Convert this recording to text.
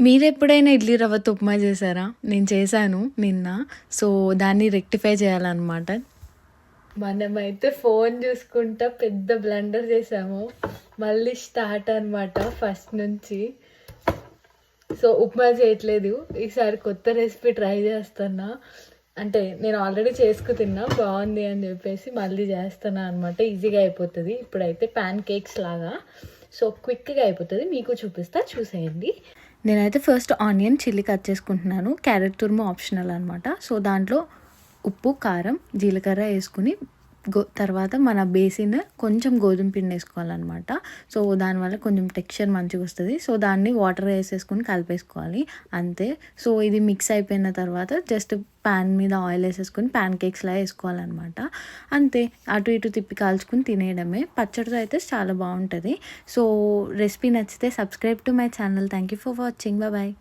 మీరెప్పుడైనా ఇడ్లీ రవ్వతో ఉప్మా చేశారా? నేను చేశాను నిన్న. సో, దాన్ని రెక్టిఫై చేయాలనమాట. మనమైతే ఫోను జూసుకుంటా పెద్ద బ్లండర్ చేశాము. మళ్ళీ స్టార్ట్ అనమాట ఫస్ట్ నుంచి. సో, ఉప్మా చేయట్లేదు. ఈసారి కొత్త రెసిపీ ట్రై చేస్తున్నా. అంటే నేను ఆల్రెడీ చేసుకు తిన్నా. బావుంది అని జెప్పేసి మళ్ళీ చేస్తున్నా అనమాట. ఈజీగా అయిపోతది. ఇప్పుడైతే పాన్ కేక్స్ లాగా. సో, క్విక్‌గా అయిపోతది. మీకు చూపిస్తా చూసేయండి. నేనైతే ఫస్ట్ ఆనియన్, చిల్లీ కట్ చేసుకుంటున్నాను. క్యారెట్ తురుము ఆప్షనల్ అనమాట. సో, దాంట్లో ఉప్పు, కారం, జీలకర్ర ఏసుకొని తర్వాత మన బేసిన్ కొంచెం గోధుమ పిండి వేసుకోవాలన్నమాట. సో, దానివల్ల కొంచెం టెక్స్చర్ మంచిగొస్తది. సో, దాన్ని వాటర్ ఏసేసుకొని కలిపేసుకోవాలి అంతే. సో, ఇది మిక్స్ అయిపోయిన తర్వాత జస్ట్ పాన్ మీద ఆయిల్ ఏసేసుకొని పాన్ కేక్స్‌లా ఏసుకోవాలన్నమాట. అంతే. అటు ఇటు తిప్పి కాల్చుకొని తినేయడమే. పచ్చడితో అయితే చాలా బావుంటది. సో, రెసిపీ నచ్చితే subscribe to my channel. Thank you for watching. Bye.